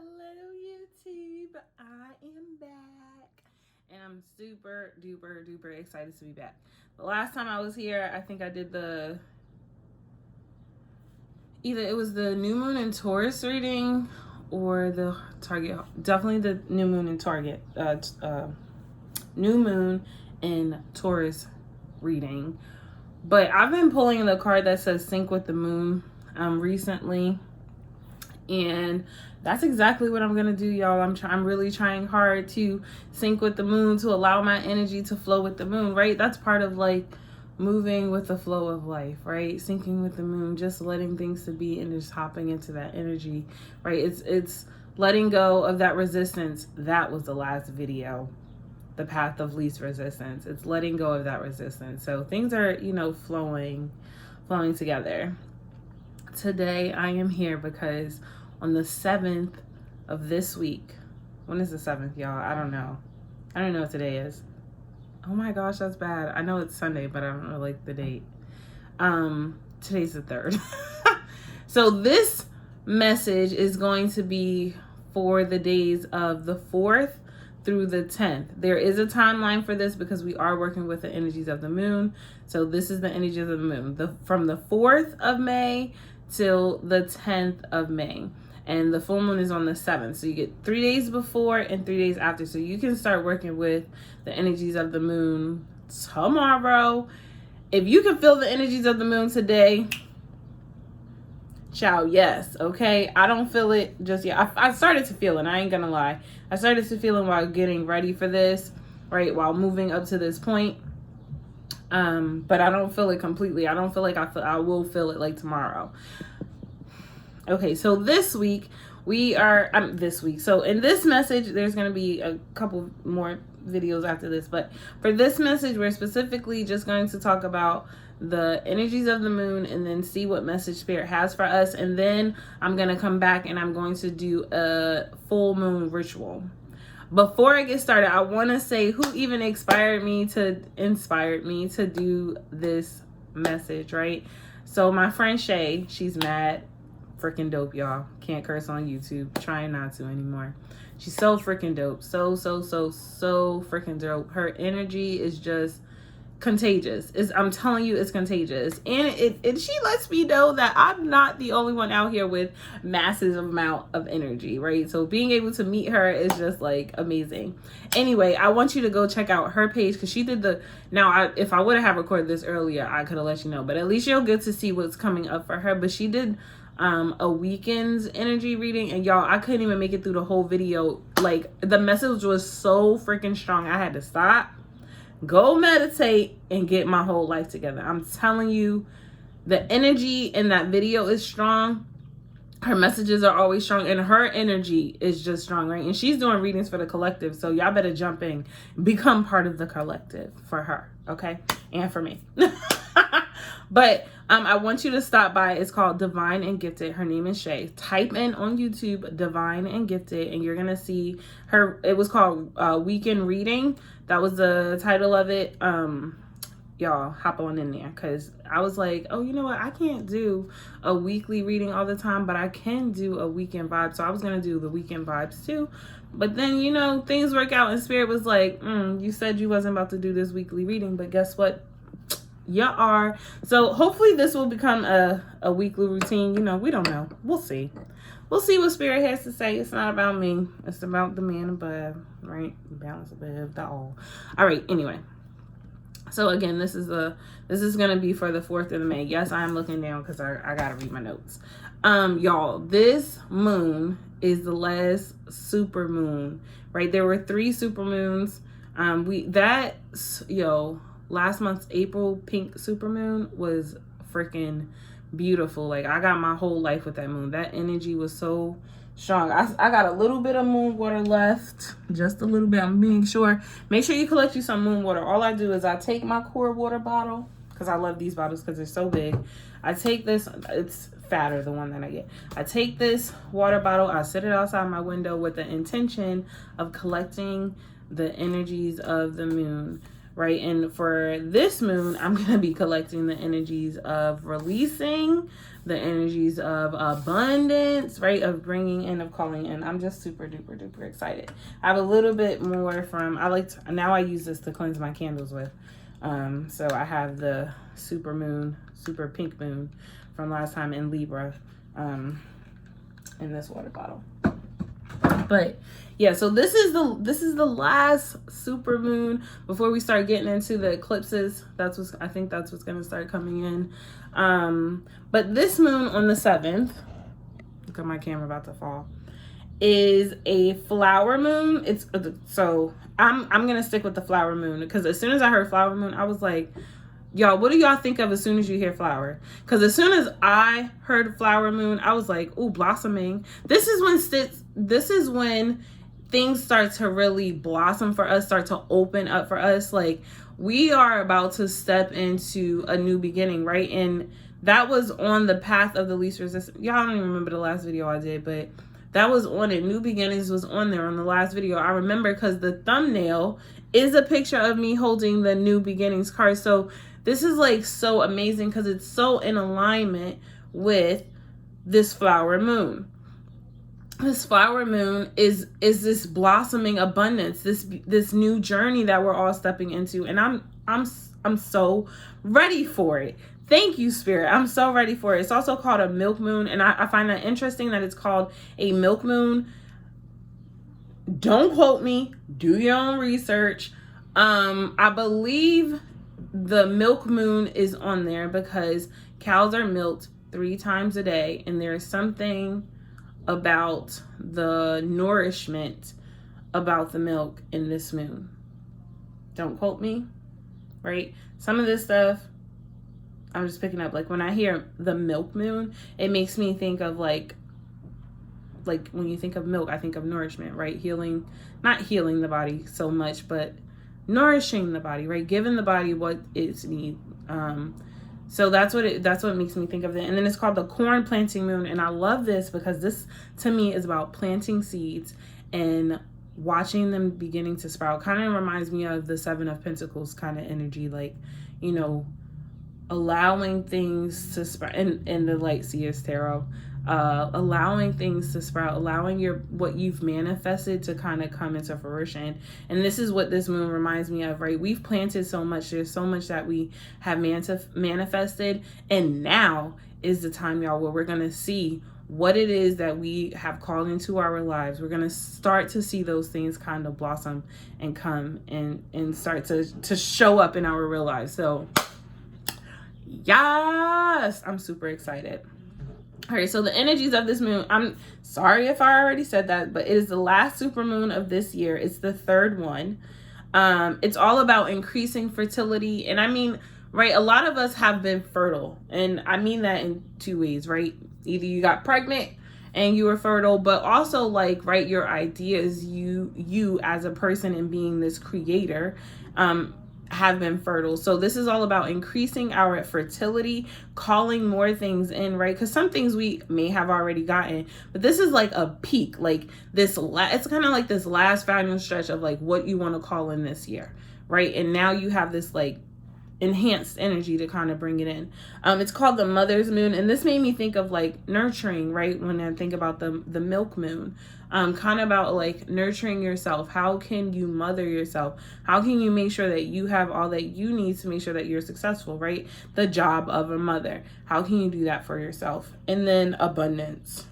Hello YouTube, I am back and I'm super duper excited to be back. The last time I was here, I think I did either it was the new moon in Taurus reading or the target, definitely the new moon in target, new moon in Taurus reading. But I've been pulling the card that says sync with the moon recently, and that's exactly what I'm gonna do, y'all. I'm really trying hard to sync with the moon, to allow my energy to flow with the moon, right? That's part of like moving with the flow of life, right? Syncing with the moon, just letting things to be and just hopping into that energy, right? It's letting go of that resistance. That was the last video, the path of least resistance. It's letting go of that resistance. So things are, flowing together. Today I am here because on the 7th of this week, when is the 7th, y'all? I don't know what today is. Oh my gosh, that's bad. I know it's Sunday, but I don't know like the date. Today's the 3rd. So this message is going to be for the days of the 4th through the 10th. There is a timeline for this because we are working with the energies of the moon. So this is the energies of the moon, from the 4th of May till the 10th of May. And the full moon is on the 7th. So you get 3 days before and 3 days after. So you can start working with the energies of the moon tomorrow. If you can feel the energies of the moon today, ciao, yes, okay? I don't feel it just yet. I started to feel it, I ain't gonna lie. I started to feel it while getting ready for this, right? While moving up to this point. But I don't feel it completely. I don't feel like I will feel it like tomorrow. Okay, so this week so in this message, there's going to be a couple more videos after this, but for this message, we're specifically just going to talk about the energies of the moon and then see what message spirit has for us. And then I'm going to come back and I'm going to do a full moon ritual. Before I get started, I want to say who even inspired me to do this message, right? So my friend Shay, she's mad freaking dope, y'all. Can't curse on YouTube. Trying not to anymore. She's so freaking dope. So freaking dope. Her energy is just contagious. I'm telling you, it's contagious. And she lets me know that I'm not the only one out here with massive amount of energy, right? So being able to meet her is just like amazing. Anyway, I want you to go check out her page because she did if I would have recorded this earlier, I could have let you know, but at least you'll get to see what's coming up for her. But she did a weekend's energy reading, and y'all, I couldn't even make it through the whole video. Like, the message was so freaking strong, I had to stop, go meditate, and get my whole life together. I'm telling you, the energy in that video is strong. Her messages are always strong, and her energy is just strong, right? And she's doing readings for the collective, so y'all better jump in, become part of the collective for her, okay? And for me. But I want you to stop by. It's called Divine and Gifted. Her name is Shay. Type in on YouTube Divine and Gifted, and you're gonna see her. It was called Weekend Reading. That was the title of it. Y'all hop on in there, because I was like, oh, you know what, I can't do a weekly reading all the time, but I can do a weekend vibe. So I was gonna do the weekend vibes too, but then things work out, and spirit was like, you said you wasn't about to do this weekly reading, but guess what, you are. So hopefully this will become a weekly routine. We don't know, we'll see what spirit has to say. It's not about me, it's about the man above, right? Balance above the all right, anyway. So again, this is going to be for the 4th of May. Yes, I am looking down because I got to read my notes. Y'all, this moon is the last super moon, right? There were 3 super moons. Last month's April pink super moon was freaking beautiful. Like, I got my whole life with that moon. That energy was so strong. I got a little bit of moon water left, just a little bit. I'm being sure. Make sure you collect you some moon water. All I do is I take my core water bottle, because I love these bottles because they're so big. I take this, it's fatter, the one that I get. I take this water bottle, I sit it outside my window with the intention of collecting the energies of the moon, right? And for this moon, I'm going to be collecting the energies of releasing, the energies of abundance, right? Of bringing in, of calling in. I'm just super duper duper excited. I have a little bit more from, now I use this to cleanse my candles with. So I have the super pink moon from last time in Libra, in this water bottle. But yeah, so this is the last super moon before we start getting into the eclipses. I think that's what's gonna start coming in. But this moon on the 7th, look at my camera about to fall, is a flower moon. I'm gonna stick with the flower moon, because as soon as I heard flower moon, I was like, y'all, what do y'all think of as soon as you hear flower? Because as soon as I heard flower moon, I was like, ooh, blossoming. This is when things start to really blossom for us, start to open up for us. Like, we are about to step into a new beginning, right? And that was on the path of the least resistance. Y'all don't even remember the last video I did, but that was on it. New Beginnings was on there on the last video. I remember because the thumbnail is a picture of me holding the New Beginnings card. So this is like so amazing because it's so in alignment with this flower moon. This flower moon is this blossoming abundance, this new journey that we're all stepping into, and I'm so ready for it. Thank you, Spirit. I'm so ready for it. It's also called a milk moon, and I find that interesting that it's called a milk moon. Don't quote me. Do your own research. I believe the milk moon is on there because cows are milked 3 times a day, and there's something about the nourishment about the milk in this moon. Don't quote me, right? Some of this stuff I'm just picking up. Like, when I hear the milk moon, it makes me think of like when you think of milk, I think of nourishment, right? Healing, not healing the body so much, but nourishing the body, right? Giving the body what it needs. So that's what makes me think of it. And then it's called the corn planting moon. And I love this because this to me is about planting seeds and watching them beginning to sprout. Kind of reminds me of the 7 of Pentacles kind of energy, like, you know, allowing things to sprout in the Light Seers Tarot. Allowing things to sprout, allowing what you've manifested to kind of come into fruition. And this is what this moon reminds me of, right? We've planted so much. There's so much that we have manifested, and now is the time, y'all, where we're gonna see what it is that we have called into our lives. We're gonna start to see those things kind of blossom and come and start to show up in our real lives. So yes, I'm super excited. All right, so the energies of this moon, I'm sorry if I already said that, but it is the last super moon of this year. It's the 3rd one. It's all about increasing fertility. And I mean, right, a lot of us have been fertile. And I mean that in 2 ways, right? Either you got pregnant and you were fertile, but also like, right, your ideas, you as a person and being this creator, have been fertile. So this is all about increasing our fertility, calling more things in, right? Because some things we may have already gotten, but this is like a peak, like this it's kind of like this last final stretch of like what you want to call in this year, right? And now you have this like enhanced energy to kind of bring it in. It's called the Mother's Moon, and this made me think of like nurturing, right? When I think about the milk moon, kind of about like nurturing yourself. How can you mother yourself? How can you make sure that you have all that you need to make sure that you're successful, right? The job of a mother. How can you do that for yourself? And then abundance.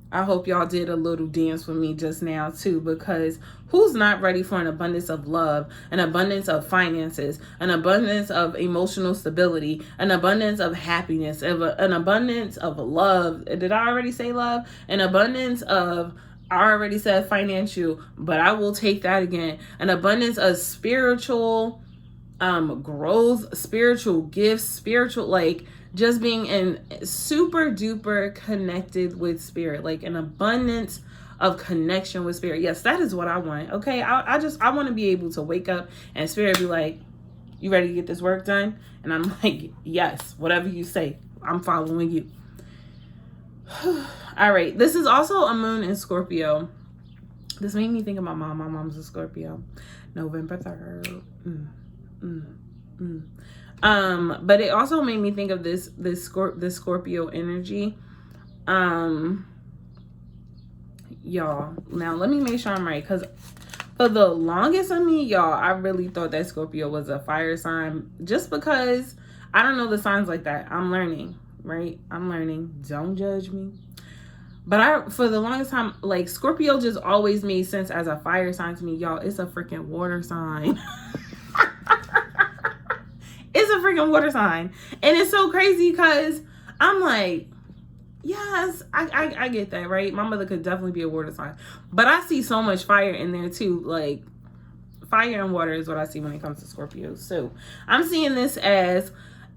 I hope y'all did a little dance with me just now too, because who's not ready for an abundance of love, an abundance of finances, an abundance of emotional stability, an abundance of happiness, an abundance of love? Did I already say love? An abundance of, I already said financial, but I will take that again. An abundance of spiritual growth, spiritual gifts, spiritual, like, just being in super duper connected with spirit, like an abundance of connection with spirit. Yes, that is what I want. Okay. I want to be able to wake up and spirit be like, you ready to get this work done? And I'm like, yes, whatever you say, I'm following you. All right. This is also a moon in Scorpio. This made me think of my mom. My mom's a Scorpio. November 3rd. But it also made me think of this Scorpio energy. Y'all, now let me make sure I'm right, because for the longest of me, y'all, I really thought that Scorpio was a fire sign, just because I don't know the signs like that. I'm learning, right? I'm learning. Don't judge me. But for the longest time, like, Scorpio just always made sense as a fire sign to me. Y'all, it's a freaking water sign. It's a freaking water sign. And it's so crazy because I'm like, yes, I get that, right? My mother could definitely be a water sign. But I see so much fire in there too. Like, fire and water is what I see when it comes to Scorpio. So I'm seeing this as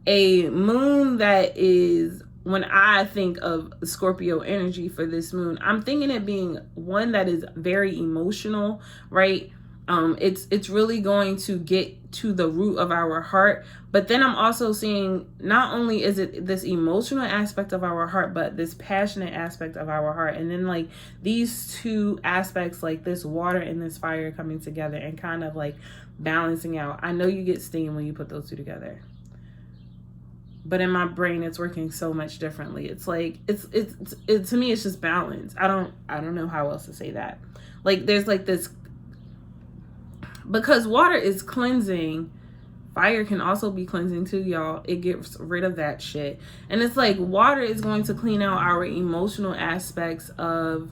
a moon that is, when I think of Scorpio energy for this moon, I'm thinking it being one that is very emotional, right? It's really going to get to the root of our heart. But then I'm also seeing, not only is it this emotional aspect of our heart, but this passionate aspect of our heart. And then, like, these two aspects, like this water and this fire, coming together and kind of like balancing out. I know you get steam when you put those two together, but in my brain it's working so much differently. It's like it's to me it's just balance. I don't know how else to say that. Like, there's like this, because water is cleansing, fire can also be cleansing too, y'all. It gets rid of that shit. And it's like water is going to clean out our emotional aspects of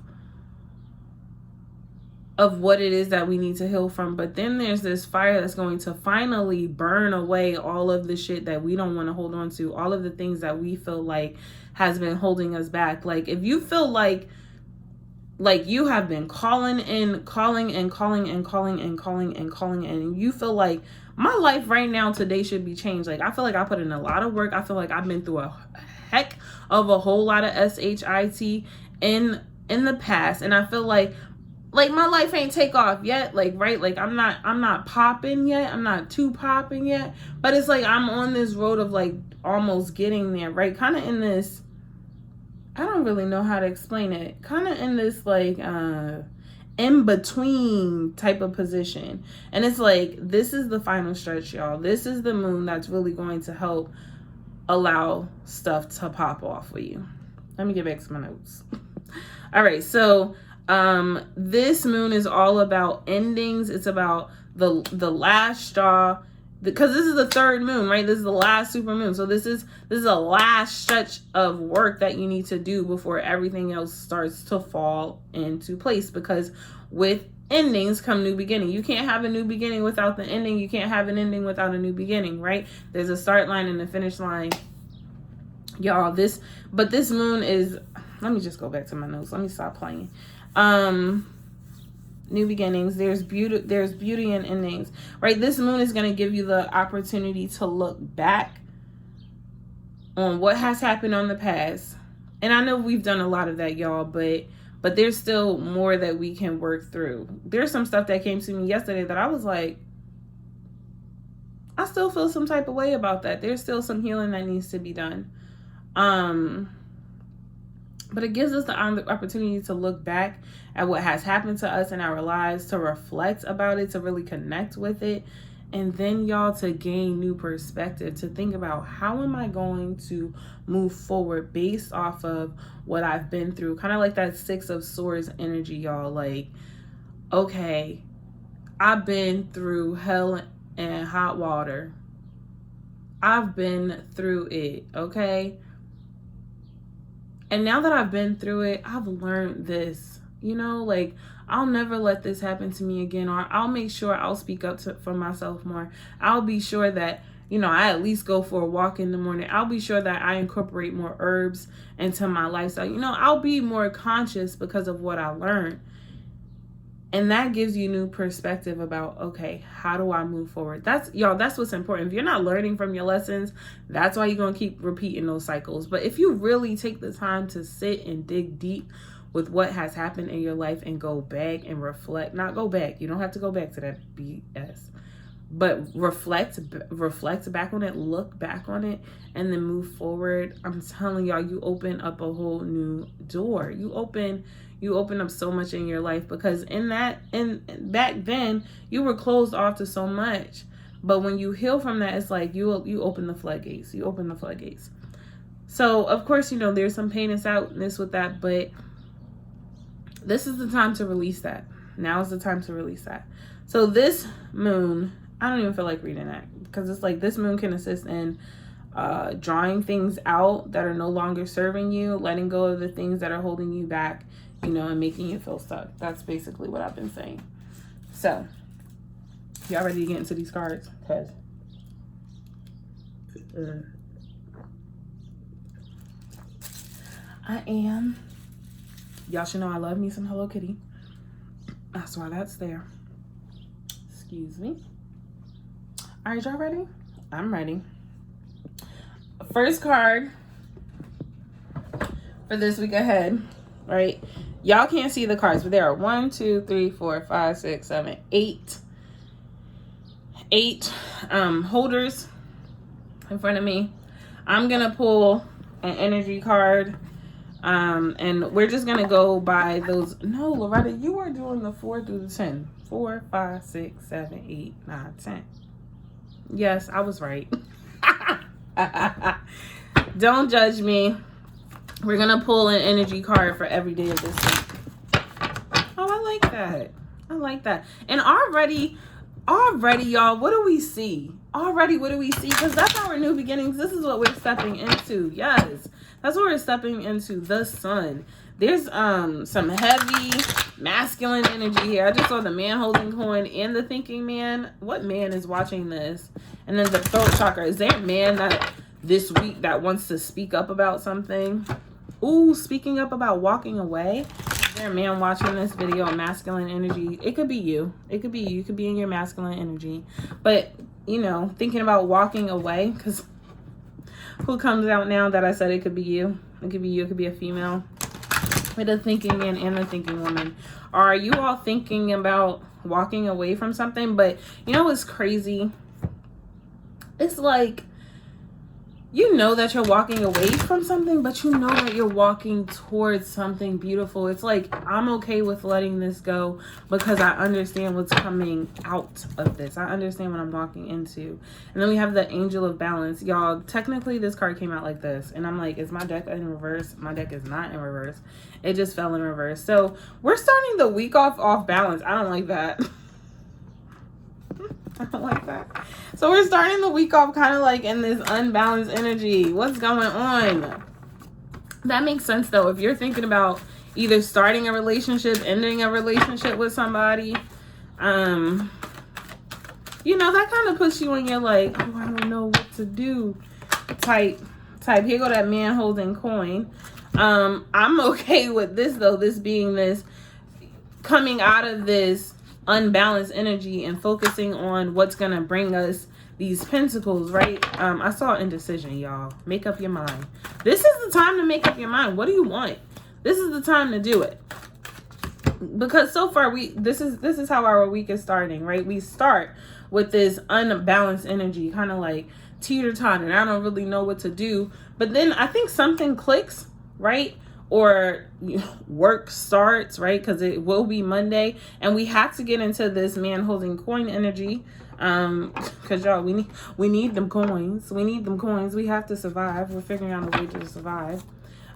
what it is that we need to heal from. But then there's this fire that's going to finally burn away all of the shit that we don't want to hold on to, all of the things that we feel like has been holding us back. Like, if you feel like you have been calling and you feel like, my life right now today should be changed. Like, I feel like I put in a lot of work. I feel like I've been through a heck of a whole lot of SHIT in the past, and I feel like my life ain't take off yet, like, right? Like, I'm not popping yet. I'm not too popping yet, but it's like I'm on this road of like almost getting there, right? Kind of in this, I don't really know how to explain it, kind of in this like in between type of position. And it's like, this is the final stretch, y'all. This is the moon that's really going to help allow stuff to pop off for you. Let me get back to my notes. All right, so this moon is all about endings. It's about the last straw, because this is the third moon, right? This is the last super moon. So this is a last stretch of work that you need to do before everything else starts to fall into place. Because with endings come new beginning. You can't have a new beginning without the ending. You can't have an ending without a new beginning, right? There's a start line and a finish line, y'all. This moon is, let me just go back to my notes. Let me stop playing. New beginnings, there's beauty in endings, right? This moon is going to give you the opportunity to look back on what has happened on the past. And I know we've done a lot of that, y'all, but there's still more that we can work through. There's some stuff that came to me yesterday that I was like, I still feel some type of way about that. There's still some healing that needs to be done. But it gives us the opportunity to look back at what has happened to us in our lives, to reflect about it, to really connect with it. And then, y'all, to gain new perspective, to think about, how am I going to move forward based off of what I've been through? Kind of like that Six of Swords energy, y'all. Like, okay, I've been through hell and hot water. I've been through it, okay? And now that I've been through it, I've learned this, like, I'll never let this happen to me again, or I'll make sure I'll speak up for myself more. I'll be sure that, I at least go for a walk in the morning. I'll be sure that I incorporate more herbs into my lifestyle. I'll be more conscious because of what I learned. And that gives you new perspective about, okay, how do I move forward? That's what's important. If you're not learning from your lessons, that's why you're going to keep repeating those cycles. But if you really take the time to sit and dig deep with what has happened in your life and go back and reflect, not go back. You don't have to go back to that BS. but reflect back on it, look back on it, and then move forward. I'm telling y'all, you open up a whole new door. You open up so much in your life, because back then you were closed off to so much. But when you heal from that, it's like you open the floodgates. You open the floodgates. So of course, you know, there's some pain and sadness with that, but this is the time to release that. Now is the time to release that. So this moon, I don't even feel like reading that, because it's like this moon can assist in drawing things out that are no longer serving you, letting go of the things that are holding you back, you know, and making you feel stuck. That's basically what I've been saying. So y'all ready to get into these cards? Because I am. Y'all should know I love me some Hello Kitty. That's why that's there. Excuse me. All right, y'all ready? I'm ready. First card for this week ahead, right? Y'all can't see the cards, but there are 1, 2, 3, 4, 5, 6, 7, 8 holders in front of me. I'm gonna pull an energy card, and we're just gonna go by those. No, Loretta, you are doing the 4 through the 10. 4, 5, 6, 7, 8, 9, 10. Yes, I was right. Don't judge me. We're gonna pull an energy card for every day of this week. Oh, I like that. I like that. And already, y'all, what do we see? Already, what do we see? Because that's our new beginnings. This is what we're stepping into. Yes, that's what we're stepping into. The sun. There's some heavy masculine energy here. I just saw the man holding coin and the thinking man. What man is watching this? And then the throat chakra. Is there a man that this week that wants to speak up about something? Ooh, speaking up about walking away. Is there a man watching this video, masculine energy? It could be you. It could be you. You could be in your masculine energy. But, you know, thinking about walking away, because who comes out now that I said it could be you? It could be you. It could be a female. With a thinking man and a thinking woman. Are you all thinking about walking away from something? But you know what's crazy? It's like, you know that you're walking away from something, but you know that you're walking towards something beautiful. It's like, I'm okay with letting this go because I understand what's coming out of this. I understand what I'm walking into. And then we have the Angel of Balance. Y'all, technically this card came out like this. And I'm like, is my deck in reverse? My deck is not in reverse. It just fell in reverse. So we're starting the week off balance. I don't like that. I don't like that. So we're starting the week off kind of like in this unbalanced energy. What's going on? That makes sense though. If you're thinking about either starting a relationship, ending a relationship with somebody, you know, that kind of puts you in your like, oh, I don't know what to do type. Here go that man holding coin. I'm okay with this though. This being this, coming out of this unbalanced energy and focusing on what's gonna bring us these pentacles, right? I saw indecision, y'all. Make up your mind. This is the time to make up your mind. What do you want? This is the time to do it. Because so far this is how our week is starting, right? We start with this unbalanced energy, kind of like teeter-tottering. I don't really know what to do. But then I think something clicks, right? Or work starts, right? Because it will be Monday, and we have to get into this man holding coin energy, because y'all, we need them coins. We need them coins. We have to survive. We're figuring out a way to survive.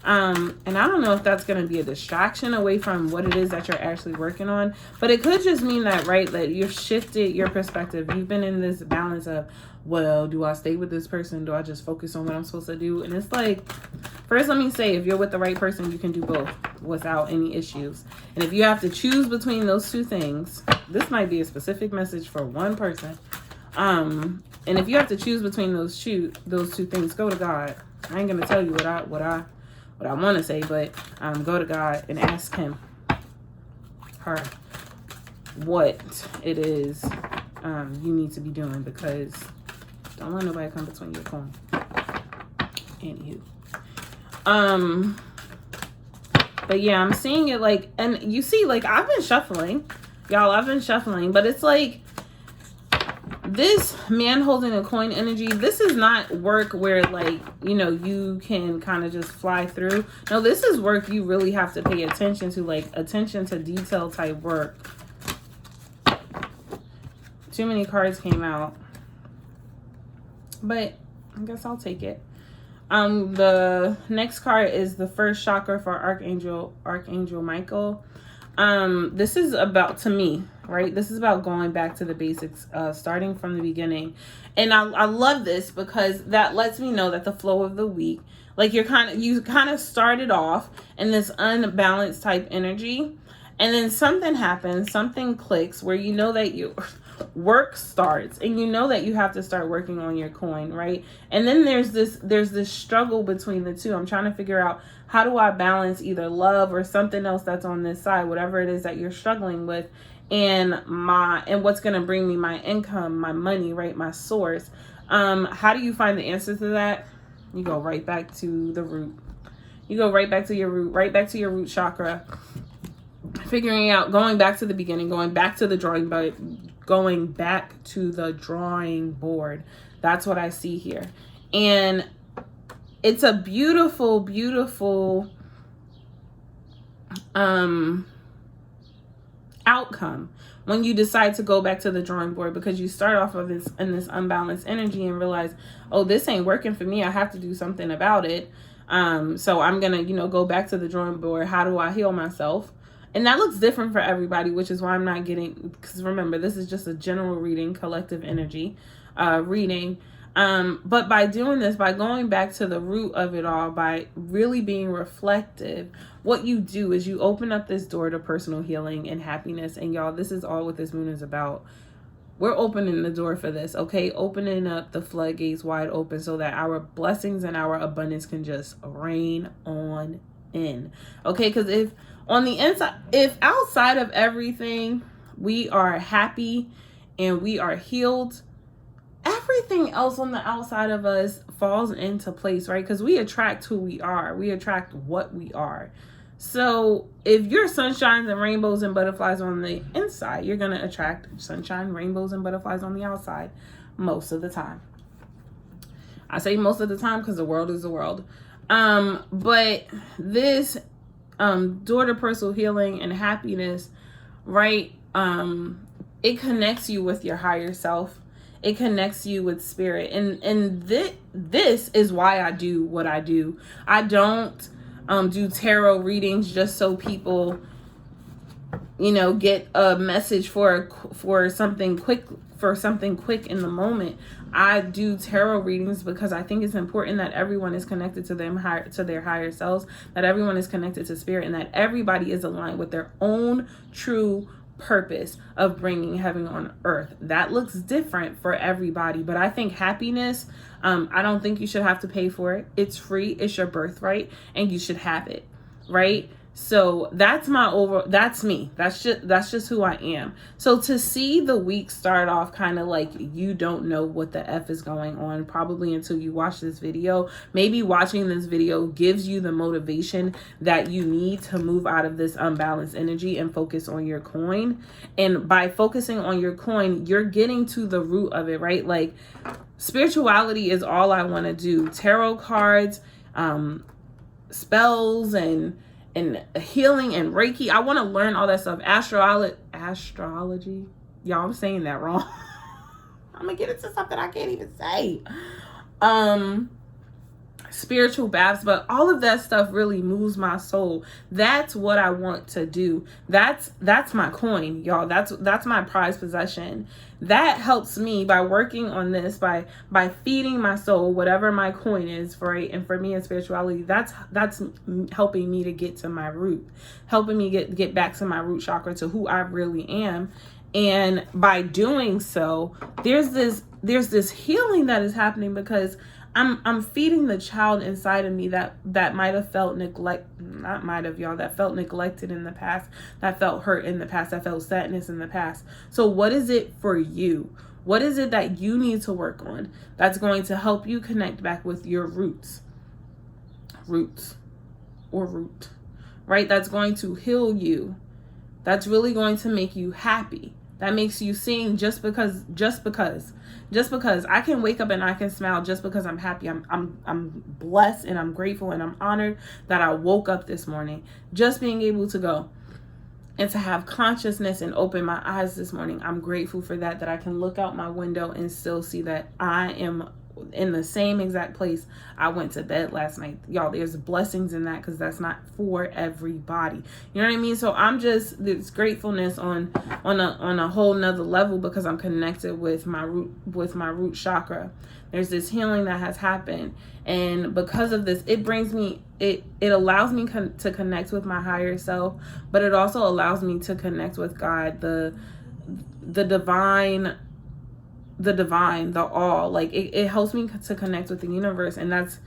And I don't know if that's going to be a distraction away from what it is that you're actually working on, but it could just mean that, right, that you've shifted your perspective. You've been in this balance of, well, do I stay with this person? Do I just focus on what I'm supposed to do? And it's like, first, let me say, if you're with the right person, you can do both without any issues. And if you have to choose between those two things, this might be a specific message for one person. And if you have to choose between those two things, go to God. I ain't gonna tell you what I want to say, but go to God and ask him, what it is you need to be doing, because don't let nobody come between your coin and you. But yeah, I'm seeing it like, and you see, like, I've been shuffling, y'all. I've been shuffling, but it's like this man holding a coin energy, this is not work where, like, you know, you can kind of just fly through. No, this is work you really have to pay attention to, like attention to detail type work. Too many cards came out, but I guess I'll take it. The next card is the first chakra for Archangel Michael. This is about, to me, right? This is about going back to the basics, starting from the beginning. And I love this because that lets me know that the flow of the week, like you kind of started off in this unbalanced type energy, and then something happens, something clicks where you know that your work starts, and you know that you have to start working on your coin, right? And then there's this struggle between the two. I'm trying to figure out, how do I balance either love or something else that's on this side, whatever it is that you're struggling with, and what's going to bring me my income, my money, right? My source. How do you find the answer to that? You go right back to the root. You go right back to your root, right back to your root chakra. Figuring out, going back to the beginning, going back to the drawing board. That's what I see here. And it's a beautiful, beautiful outcome when you decide to go back to the drawing board, because you start off of this unbalanced energy and realize, oh, this ain't working for me. I have to do something about it. So I'm gonna, go back to the drawing board. How do I heal myself? And that looks different for everybody, which is why I'm not getting, because remember, this is just a general reading, collective energy reading. But by doing this, by going back to the root of it all, by really being reflective, what you do is you open up this door to personal healing and happiness. And y'all, this is all what this moon is about. We're opening the door for this, okay? Opening up the floodgates wide open so that our blessings and our abundance can just rain on in, okay? Because if on the inside, if outside of everything we are happy and we are healed, everything else on the outside of us falls into place, right? Because we attract who we are. We attract what we are. So if you're sunshines and rainbows and butterflies on the inside, you're going to attract sunshine, rainbows, and butterflies on the outside most of the time. I say most of the time because the world is the world. But this door to personal healing and happiness, right? It connects you with your higher self. It connects you with spirit. And this is why I do what I do. I don't do tarot readings just so people, get a message for something quick, in the moment. I do tarot readings because I think it's important that everyone is connected to their higher selves, that everyone is connected to spirit, and that everybody is aligned with their own true purpose of bringing heaven on earth. That looks different for everybody, but I think happiness, I don't think you should have to pay for it. It's free. It's your birthright, and you should have it, right? So that's that's me. That's just who I am. So to see the week start off kind of like you don't know what the F is going on, probably until you watch this video. Maybe watching this video gives you the motivation that you need to move out of this unbalanced energy and focus on your coin. And by focusing on your coin, you're getting to the root of it, right? Like, spirituality is all I want to do. Tarot cards, spells, and healing and Reiki. I want to learn all that stuff. Astrology. Y'all, I'm saying that wrong. I'm gonna get into something I can't even say. Spiritual baths, but all of that stuff really moves my soul. That's what I want to do. That's my coin, y'all. That's my prized possession. That helps me by working on this, by feeding my soul, whatever my coin is, right? And for me in spirituality, that's helping me to get to my root, helping me get back to my root chakra, to who I really am. And by doing so, there's this healing that is happening, because I'm feeding the child inside of me that might have felt that felt neglected in the past, that felt hurt in the past, that felt sadness in the past. So what is it for you? What is it that you need to work on that's going to help you connect back with your roots, right? That's going to heal you. That's really going to make you happy. that makes you sing just because I can wake up and I can smile just because I'm happy. I'm blessed and I'm grateful and I'm honored that I woke up this morning. Just being able to go and to have consciousness and open my eyes this morning. I'm grateful for that I can look out my window and still see that I am in the same exact place I went to bed last night. Y'all, there's blessings in that because that's not for everybody. You know what I mean? So I'm just, this gratefulness on a whole nother level because I'm connected with my root chakra. There's this healing that has happened, and because of this, it brings me, it allows me to connect with my higher self, but it also allows me to connect with God, the divine, the all. Like it helps me to connect with the universe. And that's,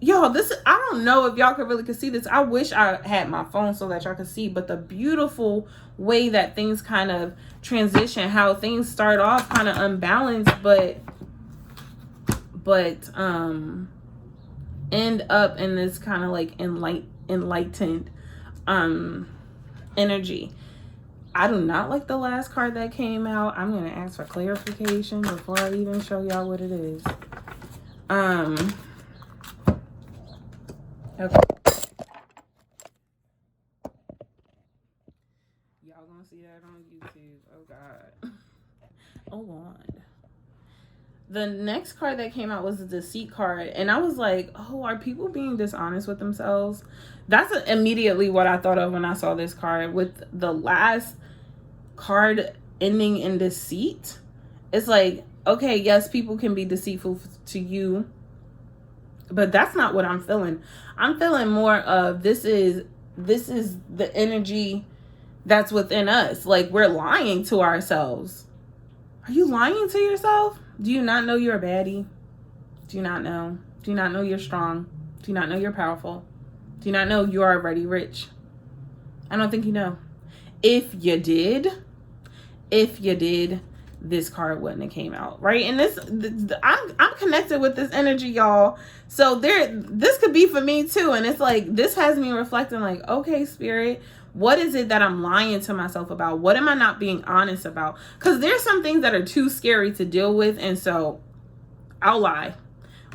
y'all, this, I don't know if y'all could see this. I wish I had my phone so that y'all could see, but the beautiful way that things kind of transition, how things start off kind of unbalanced, but end up in this kind of like enlightened energy. I do not like the last card that came out. I'm going to ask for clarification before I even show y'all what it is. Okay. Y'all gonna see that on YouTube. Oh God. Oh Lord. The next card that came out was the Deceit card, and I was like, oh, are people being dishonest with themselves? That's immediately what I thought of when I saw this card. With the last card ending in deceit, it's like, okay, yes, people can be deceitful to you, but that's not what I'm feeling. I'm feeling more of this is the energy that's within us. Like, we're lying to ourselves. Are you lying to yourself? Do you not know you're a baddie? Do you not know? Do you not know you're strong? Do you not know you're powerful? Do you not know you're already rich? I don't think you know. If you did, this card wouldn't have came out, right? And I'm connected with this energy, y'all. So this could be for me too. And it's like, this has me reflecting like, okay, Spirit, what is it that I'm lying to myself about? What am I not being honest about? Because there's some things that are too scary to deal with. And so I'll lie,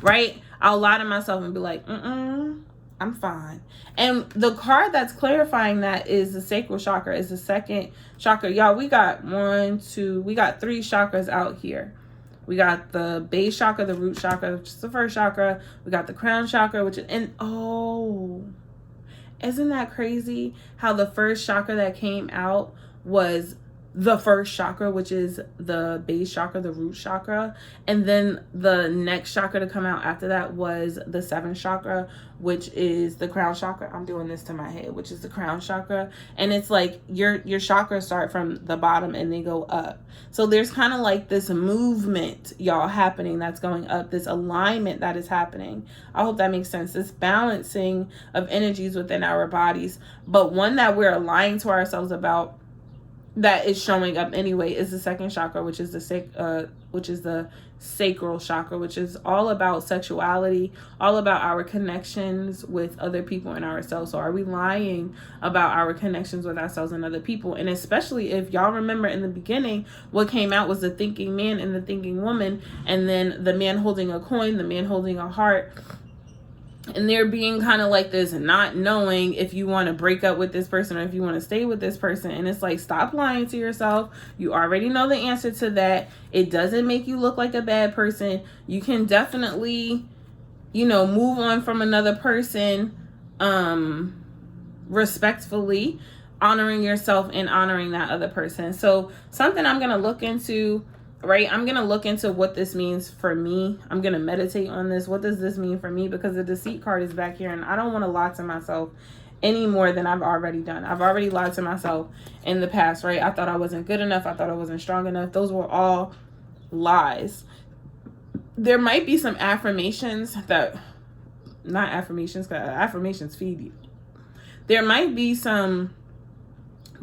right? I'll lie to myself and be like, I'm fine. And the card that's clarifying that is the sacral chakra, is the second chakra. Y'all, we got three chakras out here. We got the base chakra, the root chakra, which is the first chakra. We got the crown chakra, which is, and oh, isn't that crazy how the first chakra that came out was the first chakra, which is the base chakra, the root chakra. And then the next chakra to come out after that was the seventh chakra, which is the crown chakra. I'm doing this to my head, which is the crown chakra. And it's like your chakras start from the bottom and they go up. So there's kind of like this movement, y'all, happening that's going up, this alignment that is happening. I hope that makes sense. This balancing of energies within our bodies, but one that we're lying to ourselves about that is showing up anyway is the second chakra, which is the sacral chakra, which is all about sexuality, all about our connections with other people and ourselves. So are we lying about our connections with ourselves and other people? And especially if y'all remember in the beginning, what came out was the thinking man and the thinking woman, and then the man holding a coin, the man holding a heart. And they're being kind of like this, not knowing if you want to break up with this person or if you want to stay with this person. And it's like, stop lying to yourself. You already know the answer to that. It doesn't make you look like a bad person. You can definitely, move on from another person respectfully, honoring yourself and honoring that other person. So something I'm going to look into, right? I'm going to look into what this means for me. I'm going to meditate on this. What does this mean for me? Because the deceit card is back here and I don't want to lie to myself any more than I've already done. I've already lied to myself in the past, right? I thought I wasn't good enough. I thought I wasn't strong enough. Those were all lies. There might be some affirmations because affirmations feed you. There might be some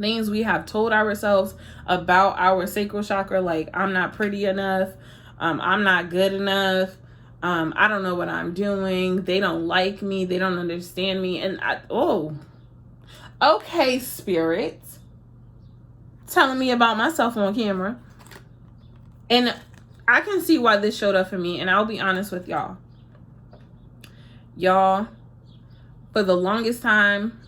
things we have told ourselves about our sacral chakra, like I'm not pretty enough, I'm not good enough, I don't know what I'm doing, they don't like me, they don't understand me. And okay, Spirit, telling me about myself on camera. And I can see why this showed up for me. And I'll be honest with y'all. Y'all, for the longest time,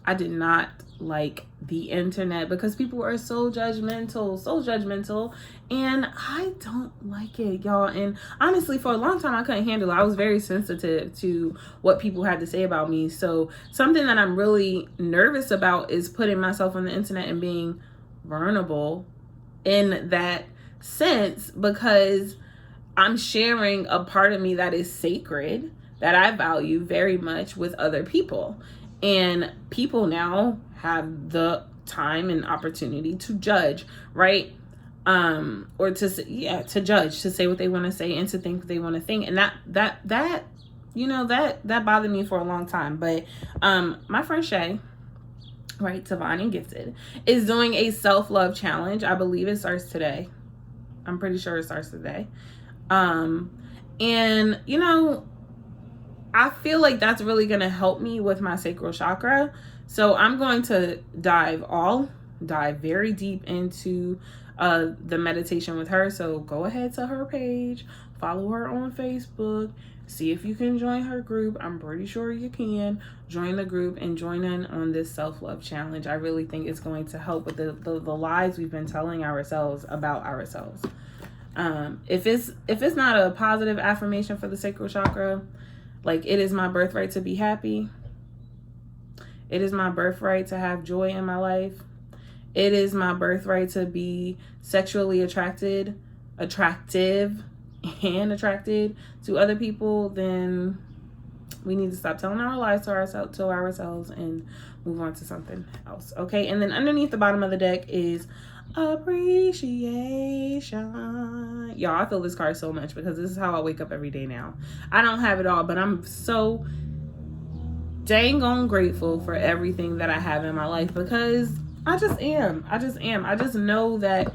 I did not like the internet because people are so judgmental, and I don't like it, y'all. And honestly, for a long time I couldn't handle it. I was very sensitive to what people had to say about me. So something that I'm really nervous about is putting myself on the internet and being vulnerable in that sense, because I'm sharing a part of me that is sacred, that I value very much, with other people. And people now have the time and opportunity to judge, right? Or to judge, to say what they want to say and to think what they want to think. And that that bothered me for a long time. But my friend Shay, right, Divine and Gifted, is doing a self-love challenge. I believe it starts today. I'm pretty sure it starts today. And I feel like that's really going to help me with my sacral chakra. So I'm going to dive very deep into the meditation with her. So go ahead to her page, follow her on Facebook, see if you can join her group. I'm pretty sure you can join the group and join in on this self-love challenge. I really think it's going to help with the lies we've been telling ourselves about ourselves. If it's not a positive affirmation for the sacral chakra, like, it is my birthright to be happy. It is my birthright to have joy in my life. It is my birthright to be sexually attractive, and attracted to other people. Then we need to stop telling our lies to ourselves and move on to something else. Okay. And then underneath the bottom of the deck is appreciation. Y'all, I feel this card so much because this is how I wake up every day now. I don't have it all, but I'm so dang on grateful for everything that I have in my life, because I just am. I just know that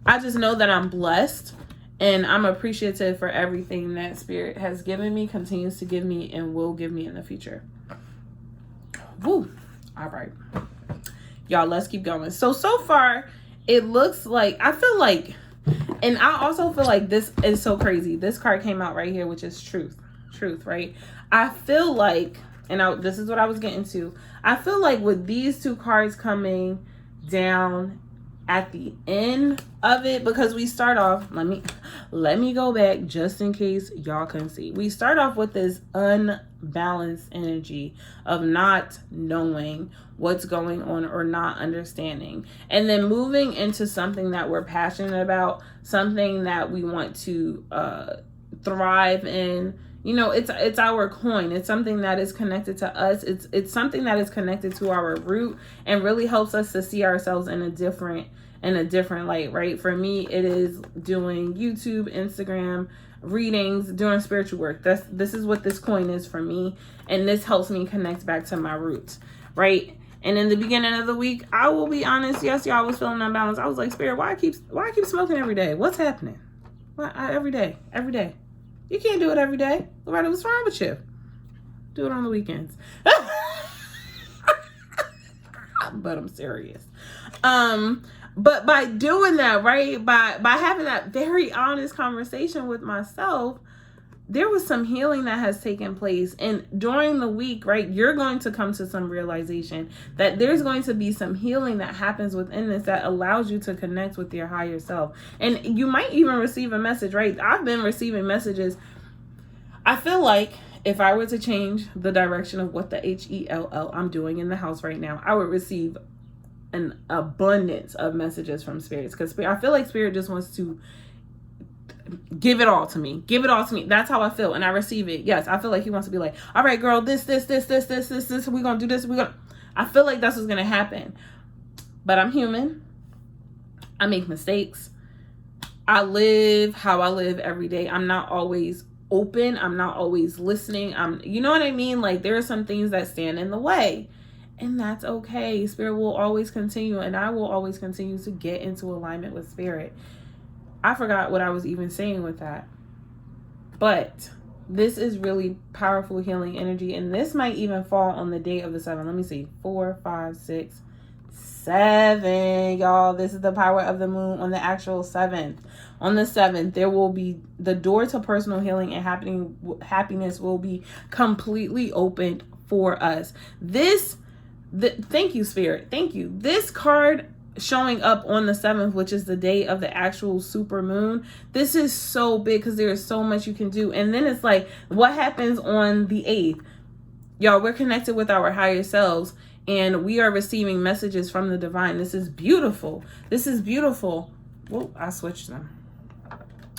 I'm blessed, and I'm appreciative for everything that Spirit has given me, continues to give me, and will give me in the future. Woo. All right. Y'all, let's keep going. So far, it looks like, I feel like, and I also feel like this is so crazy. This card came out right here, which is truth, right? I feel like, and this is what I was getting to. I feel like with these two cards coming down at the end of it, because we start off, let me go back just in case y'all can see. We start off with this unbalanced energy of not knowing what's going on or not understanding, and then moving into something that we're passionate about, something that we want to thrive in. It's our coin. It's something that is connected to us. It's something that is connected to our root and really helps us to see ourselves in a different light, right? For me, it is doing YouTube, Instagram, readings, doing spiritual work. This is what this coin is for me, and this helps me connect back to my roots, right? And in the beginning of the week, I will be honest, yes, y'all, was feeling unbalanced. I was like, Spirit, why I keep smoking every day? What's happening? Every day. You can't do it every day. Loretta, what's wrong with you? Do it on the weekends. But I'm serious. But by doing that, right, by having that very honest conversation with myself, there was some healing that has taken place. And during the week, right, you're going to come to some realization that there's going to be some healing that happens within this that allows you to connect with your higher self. And you might even receive a message, right? I've been receiving messages. I feel like if I were to change the direction of what the HELL I'm doing in the house right now, I would receive an abundance of messages from spirits, because I feel like Spirit just wants to give it all to me. That's how I feel, and I receive it. Yes, I feel like he wants to be like, all right, girl, this, we're gonna do this, I feel like that's what's gonna happen. But I'm human. I make mistakes. I live how I live every day. I'm not always open. I'm not always listening. You know what I mean? Like, there are some things that stand in the way, and that's okay. Spirit will always continue, and I will always continue to get into alignment with Spirit. I forgot what I was even saying with that. But this is really powerful healing energy. And this might even fall on the day of the 7th. Let me see. 4, 5, 6, 7, y'all. This is the power of the moon on the actual 7th. On the 7th, there will be the door to personal healing and happiness will be completely opened for us. Thank you, Spirit. Thank you. This card showing up on the 7th, which is the day of the actual super moon, this is so big because there is so much you can do. And then it's like, what happens on the 8th? Y'all, we're connected with our higher selves and we are receiving messages from the divine. This is beautiful. This is beautiful. Whoa, I switched them.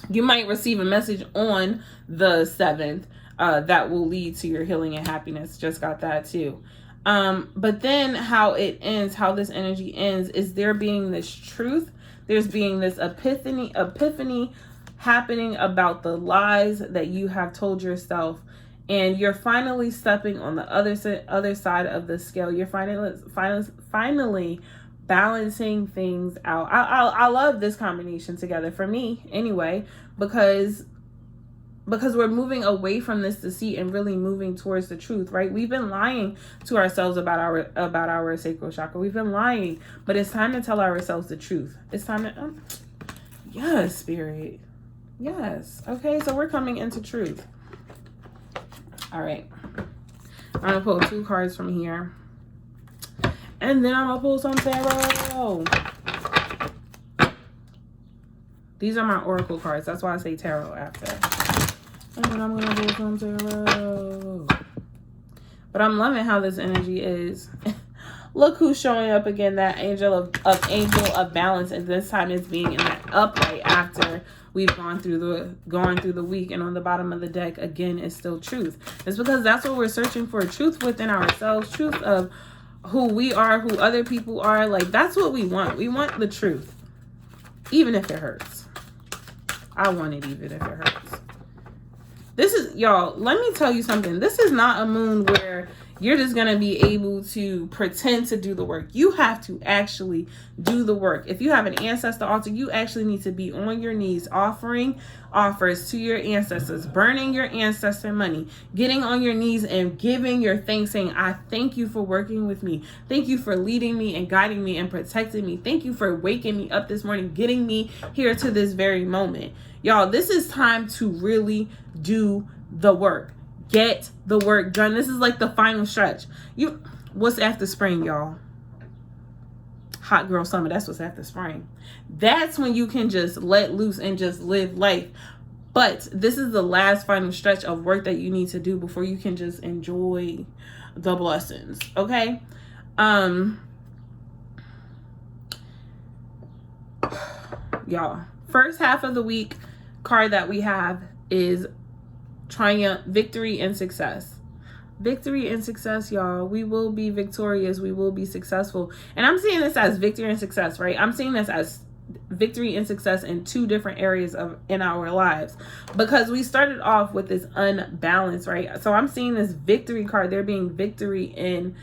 You might receive a message on the 7th that will lead to your healing and happiness. Just got that too. But then how it ends, how this energy ends, is there being this truth. There's being this epiphany happening about the lies that you have told yourself. And you're finally stepping on the other side of the scale. You're finally balancing things out. I love this combination together, for me anyway, because we're moving away from this deceit and really moving towards the truth, right? We've been lying to ourselves about our sacral chakra. We've been lying, but it's time to tell ourselves the truth. It's time to, yes, Spirit. Yes. Okay, so we're coming into truth. All right. I'm going to pull 2 cards from here. And then I'm going to pull some tarot. These are my oracle cards. That's why I say tarot after. And then I'm going to pull some tarot. But I'm loving how this energy is. Look who's showing up again. That angel of balance. And this time it's being in that upright after we've gone through the week. And on the bottom of the deck, again, is still truth. It's because that's what we're searching for. Truth within ourselves. Truth of who we are, who other people are. Like, that's what we want. We want the truth. Even if it hurts. I want it even if it hurts. This is, y'all, let me tell you something. This is not a moon where you're just going to be able to pretend to do the work. You have to actually do the work. If you have an ancestor altar, you actually need to be on your knees offering offers to your ancestors, burning your ancestor money, getting on your knees and giving your thanks, saying, I thank you for working with me. Thank you for leading me and guiding me and protecting me. Thank you for waking me up this morning, getting me here to this very moment. Y'all, this is time to really do the work. Get the work done. This is like the final stretch. What's after spring, y'all? Hot girl summer. That's what's after spring. That's when you can just let loose and just live life. But this is the last final stretch of work that you need to do before you can just enjoy the blessings. Okay? Y'all, first half of the week card that we have is triumph, victory, and success. Victory and success, y'all. We will be victorious. We will be successful. And I'm seeing this as victory and success, right? I'm seeing this as victory and success in 2 different areas in our lives, because we started off with this unbalance, right? So I'm seeing this victory card. There being victory in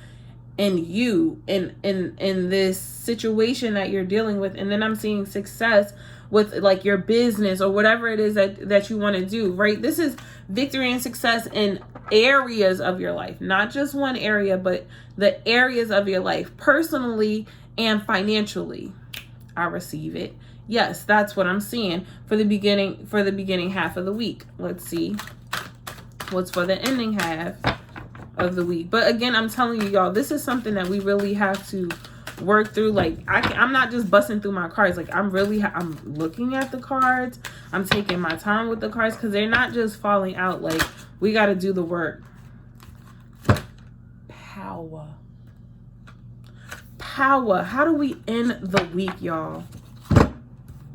you, in this situation that you're dealing with. And then I'm seeing success with like your business or whatever it is that you want to do, right? This is victory and success in areas of your life, not just one area, but the areas of your life, personally and financially. I receive it. Yes, that's what I'm seeing for the beginning half of the week. Let's see what's for the ending half of the week. But again, I'm telling you, y'all, this is something that we really have to work through. Like, I'm not just busting through my cards. Like, I'm looking at the cards. I'm taking my time with the cards because they're not just falling out. Like, we got to do the work. Power. How do we end the week, y'all?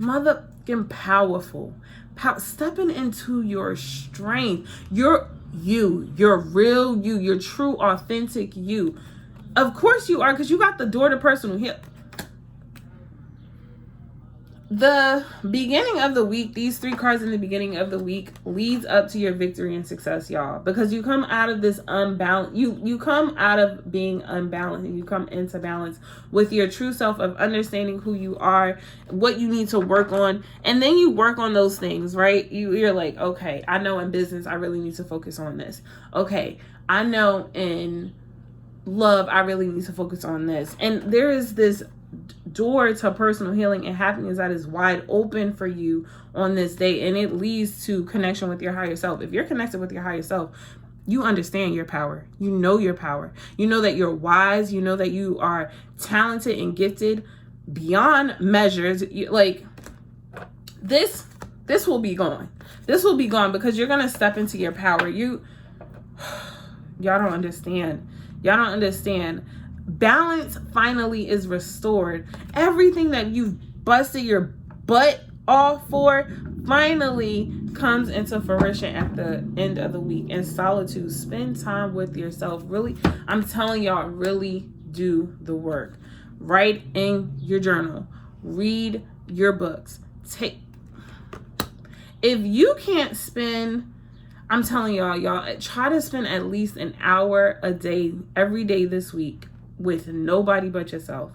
Motherfucking powerful. Stepping into your strength. Your real you, your true, authentic you. Of course you are, because you got the door to personal healing. The beginning of the week, these 3 cards in the beginning of the week leads up to your victory and success, y'all. Because you come out of this unbalance. You come out of being unbalanced and you come into balance with your true self of understanding who you are, what you need to work on. And then you work on those things, right? You're like, okay, I know in business, I really need to focus on this. Okay, I know in love, I really need to focus on this. And there is this door to personal healing and happiness that is wide open for you on this day, and it leads to connection with your higher self. If you're connected with your higher self, you understand your power. You know your power. You know that you're wise. You know that you are talented and gifted beyond measures. Like this will be gone. This will be gone because you're gonna step into your power. Y'all don't understand. Y'all don't understand. Balance finally is restored. Everything that you've busted your butt off for finally comes into fruition at the end of the week. And solitude, spend time with yourself. Really, I'm telling y'all, really do the work. Write in your journal. Read your books. If you can't spend, I'm telling y'all, try to spend at least an hour a day, every day this week with nobody but yourself.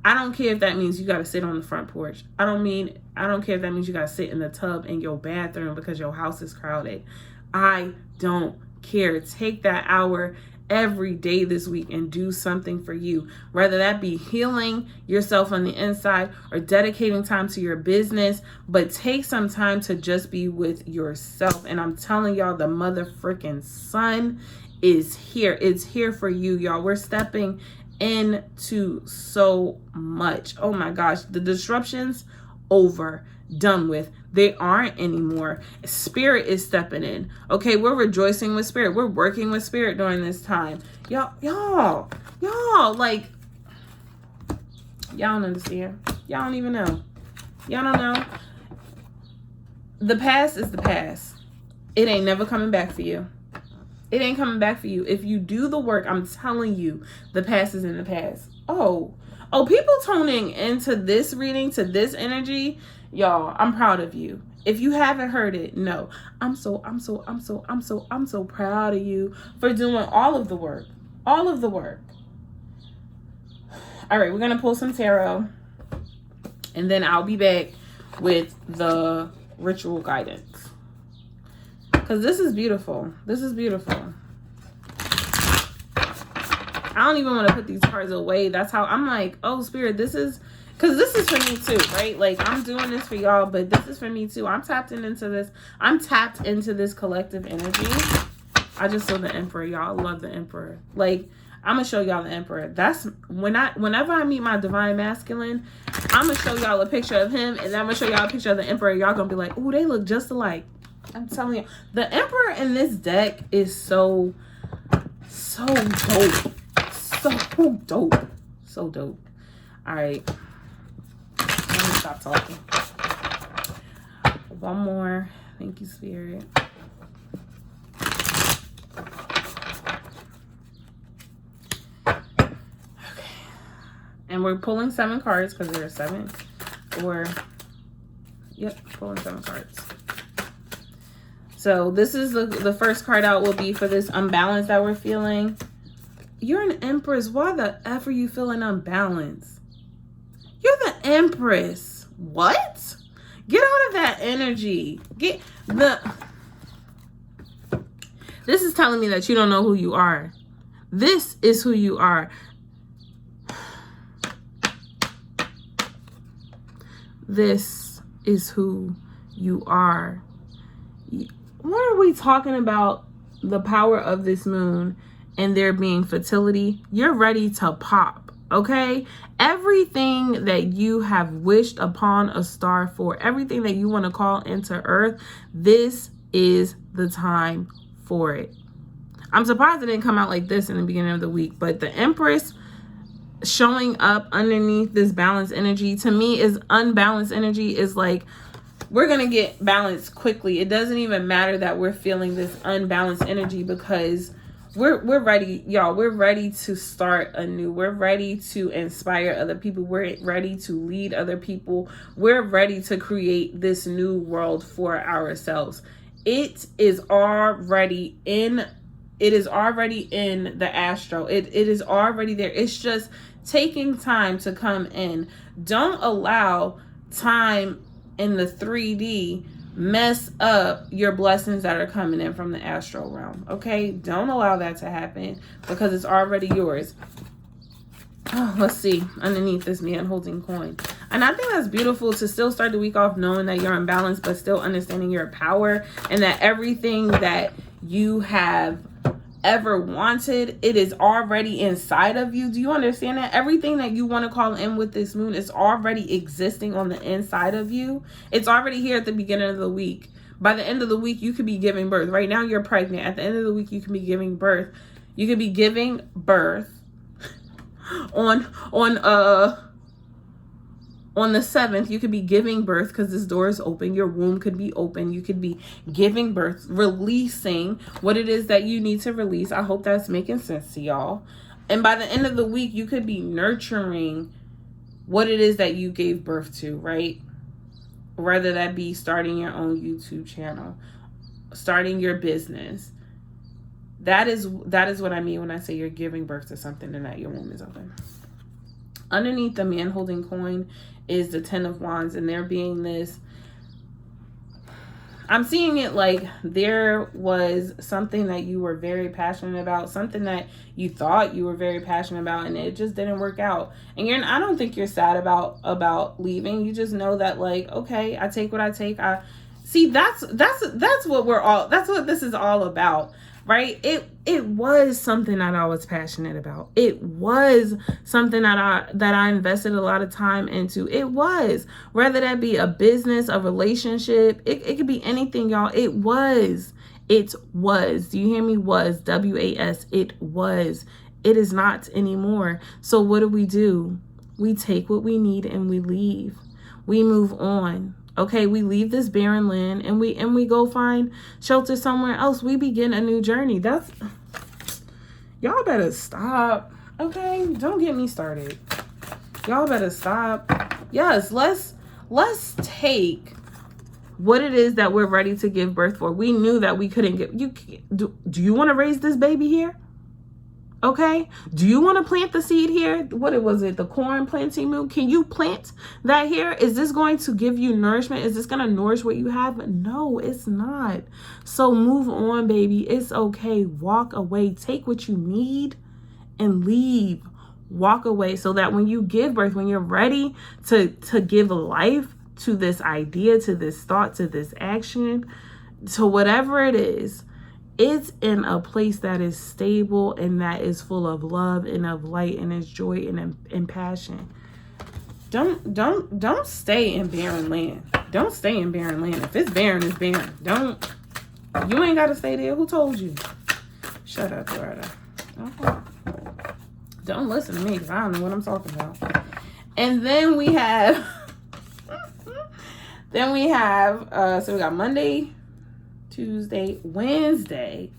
I don't care if that means you got to sit on the front porch. I don't care if that means you got to sit in the tub in your bathroom because your house is crowded. I don't care. Take that hour every day this week and do something for you. Whether that be healing yourself on the inside or dedicating time to your business, but take some time to just be with yourself. And I'm telling y'all, the mother freaking sun is here. It's here for you, y'all. We're stepping into so much. Oh my gosh, the disruptions over, done with. They aren't anymore. Spirit is stepping in. Okay, we're rejoicing with spirit. We're working with spirit during this time. Y'all, like, y'all don't understand. Y'all don't even know. Y'all don't know. The past is the past. It ain't never coming back for you. It ain't coming back for you. If you do the work, I'm telling you, the past is in the past. Oh, people tuning into this reading, to this energy, y'all, I'm proud of you. If you haven't heard it, no. I'm so proud of you for doing all of the work. All of the work. All right, we're going to pull some tarot, and then I'll be back with the ritual guidance. Because this is beautiful. This is beautiful. I don't even want to put these cards away. That's how I'm like, oh, spirit, this is, because this is for me too, right? Like, I'm doing this for y'all, but this is for me too. I'm tapped into this. I'm tapped into this collective energy. I just saw the Emperor, y'all. I love the Emperor. Like, I'm going to show y'all the Emperor. That's whenever I meet my divine masculine, I'm going to show y'all a picture of him, and then I'm going to show y'all a picture of the Emperor. Y'all going to be like, ooh, they look just alike. I'm telling you, the Emperor in this deck is so dope. So dope. All right. Let me stop talking. One more. Thank you, Spirit. Okay. And we're pulling 7 cards because there are 7. Pulling 7 cards. So this is the first card out will be for this unbalance that we're feeling. You're an Empress. Why the F are you feeling unbalanced? You're the Empress. What? Get out of that energy. This is telling me that you don't know who you are. This is who you are. This is who you are. What are we talking about? The power of this moon and there being fertility. You're ready to pop, okay? Everything that you have wished upon a star for, everything that you want to call into earth, this is the time for it. I'm surprised it didn't come out like this in the beginning of the week, but the Empress showing up underneath this balanced energy, to me, is unbalanced energy is like, we're going to get balanced quickly. It doesn't even matter that we're feeling this unbalanced energy because we're ready, y'all. We're ready to start anew. We're ready to inspire other people. We're ready to lead other people. We're ready to create this new world for ourselves. It is already in the astro. It is already there. It's just taking time to come in. Don't allow time in the 3D mess up your blessings that are coming in from the astral realm. Okay, don't allow that to happen because it's already yours. Oh, let's see underneath this man holding coin. And I think that's beautiful to still start the week off knowing that you're unbalanced, but still understanding your power and that everything that you have ever wanted, it is already inside of you. Do you understand that? Everything that you want to call in with this moon is already existing on the inside of you. It's already here at the beginning of the week. By the end of the week, you could be giving birth. Right now, you're pregnant. At the end of the week, you can be giving birth. You could be giving birth on the 7th. You could be giving birth because this door is open. Your womb could be open. You could be giving birth, releasing what it is that you need to release. I hope that's making sense to y'all. And by the end of the week, you could be nurturing what it is that you gave birth to, right? Whether that be starting your own YouTube channel, starting your business. That is what I mean when I say you're giving birth to something and that your womb is open. Underneath the man holding coin is the 10 of Wands, and there being this, I'm seeing it like there was something that you were very passionate about, something that you thought you were very passionate about, and it just didn't work out. And I don't think you're sad about leaving. You just know that, like, okay, I take what I take. I see that's what this is all about. Right? It was something that I was passionate about. It was something that I invested a lot of time into. It was, whether that be a business, a relationship, it could be anything, y'all. It was. Do you hear me? Was, W-A-S. It was. It is not anymore. So what do? We take what we need and we leave. We move on. Okay, we leave this barren land and we go find shelter somewhere else. We begin a new journey. Y'all better stop. Okay, don't get me started. Y'all better stop. Yes, let's take what it is that we're ready to give birth for. We knew that we couldn't get do you want to raise this baby here? Okay, do you want to plant the seed here? What was it? The corn planting moon? Can you plant that here? Is this going to give you nourishment? Is this going to nourish what you have? No, it's not. So move on, baby. It's okay. Walk away. Take what you need and leave. Walk away so that when you give birth, when you're ready to give life to this idea, to this thought, to this action, to whatever it is, it's in a place that is stable and that is full of love and of light and is joy and passion. Don't stay in barren land. Don't stay in barren land. If it's barren, it's barren. You ain't got to stay there. Who told you? Shut up, Loretta. Okay. Don't listen to me because I don't know what I'm talking about. And then we have, so we got Monday, Tuesday, Wednesday,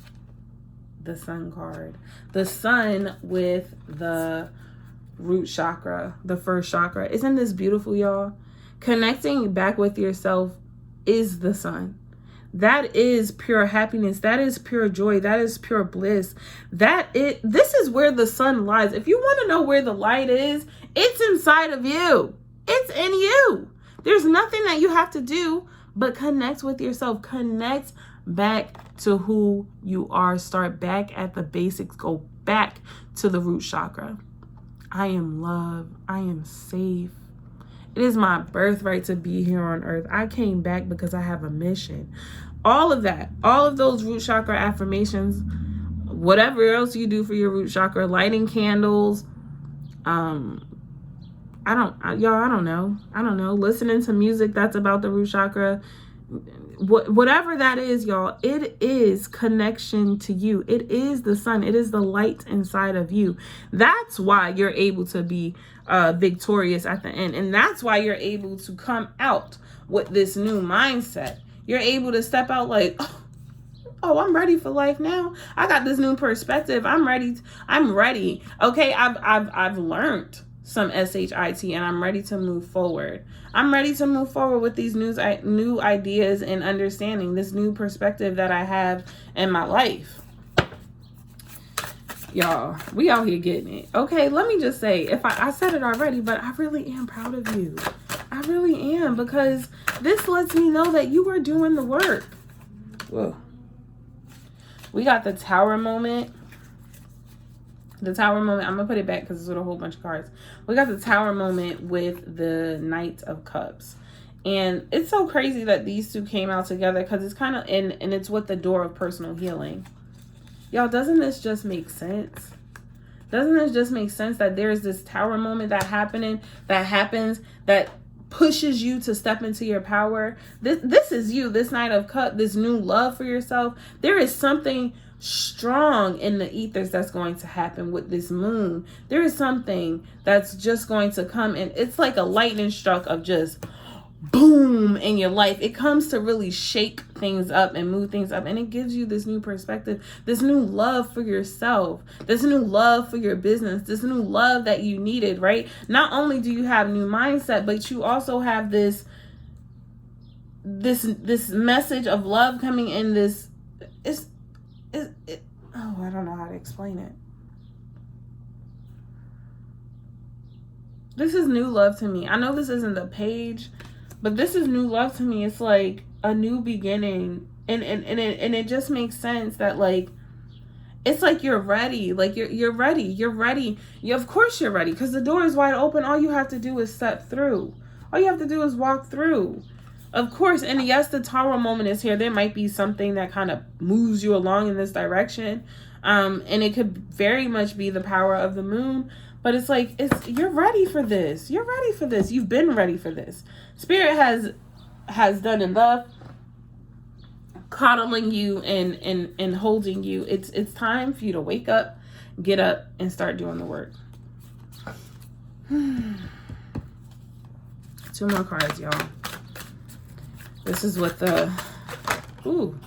the sun card. The sun with the root chakra, the first chakra. Isn't this beautiful, y'all? Connecting back with yourself is the sun. That is pure happiness. That is pure joy. That is pure bliss. This is where the sun lies. If you want to know where the light is, it's inside of you. It's in you. There's nothing that you have to do but connect with yourself. Connect back to who you are. Start back at the basics. Go back to the root chakra. I am loved. I am safe. It is my birthright to be here on earth. I came back because I have a mission. All of that, all of those root chakra affirmations, whatever else you do for your root chakra, lighting candles, I don't know. Listening to music that's about the root chakra, whatever that is, y'all, it is connection to you. It is the sun. It is the light inside of you. That's why you're able to be victorious at the end. And that's why you're able to come out with this new mindset. You're able to step out like, oh, I'm ready for life now. I got this new perspective. I'm ready. Okay, I've learned some SHIT and I'm ready to move forward. I'm ready to move forward with these new ideas and understanding, this new perspective that I have in my life. Y'all, we out here getting it. Okay, let me just say, if I said it already, but I really am proud of you. I really am, because this lets me know that you are doing the work. Whoa. We got the Tower moment. The Tower moment, I'm going to put it back because it's with a whole bunch of cards. We got the Tower moment with the Knight of Cups. And it's so crazy that these two came out together, because it's kind of, and it's with the door of personal healing. Y'all, doesn't this just make sense? Doesn't this just make sense that there's this Tower moment that happens that pushes you to step into your power? This is you, this Knight of Cups, this new love for yourself. There is something strong in the ethers that's going to happen with this moon. There is something that's just going to come, and it's like a lightning struck of just boom in your life. It comes to really shake things up and move things up, and it gives you this new perspective, this new love for yourself, this new love for your business, this new love that you needed, right? Not only do you have new mindset, but you also have this message of love coming in. I don't know how to explain it. This is new love to me. I know this isn't the page, but this is new love to me. It's like a new beginning. And it just makes sense that, like, it's like you're ready. Like you're ready. You're ready. Of course you're ready, because the door is wide open. All you have to do is step through. All you have to do is walk through. Of course, and yes, the Tower moment is here. There might be something that kind of moves you along in this direction. And it could very much be the power of the moon. But it's like, you're ready for this. You're ready for this. You've been ready for this. Spirit has done enough coddling you and holding you. It's time for you to wake up, get up, and start doing the work. 2 more cards, y'all. This is what the... Ooh.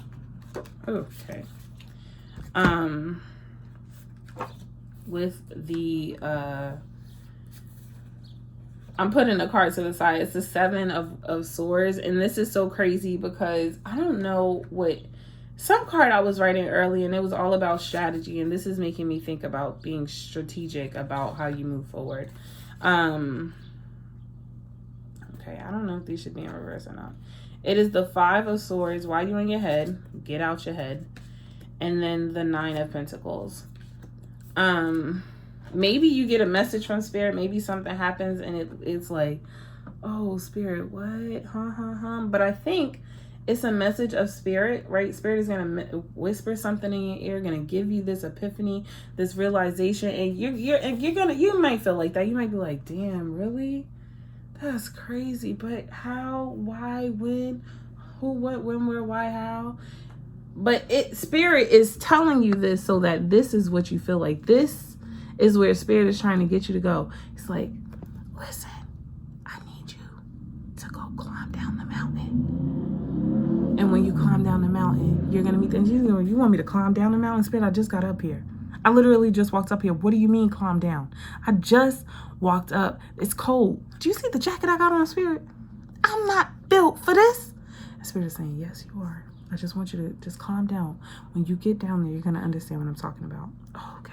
Okay. With the... I'm putting a card to the side. It's the 7 of Swords. And this is so crazy because I don't know what... Some card I was writing early, and it was all about strategy. And this is making me think about being strategic about how you move forward. Okay, I don't know if these should be in reverse or not. It is the 5 of Swords. While you're in your head, get out your head. And then the 9 of Pentacles. Maybe you get a message from Spirit. Maybe something happens and it's like, oh, Spirit, what? But I think it's a message of Spirit, right? Spirit is going to whisper something in your ear, going to give you this epiphany, this realization. And you might feel like that. You might be like, damn, really? That's crazy. But how, why, when, who, what, when, where, why, how? But Spirit is telling you this so that this is what you feel like. This is where Spirit is trying to get you to go. It's like, listen, I need you to go climb down the mountain. And when you climb down the mountain, you're going to meet the engineer. You want me to climb down the mountain? Spirit, I just got up here. I literally just walked up here. What do you mean climb down? I just walked up. It's cold. Do you see the jacket I got on, Spirit? I'm not built for this. And Spirit is saying, yes, you are. I just want you to just calm down. When you get down there, you're going to understand what I'm talking about. Oh, okay.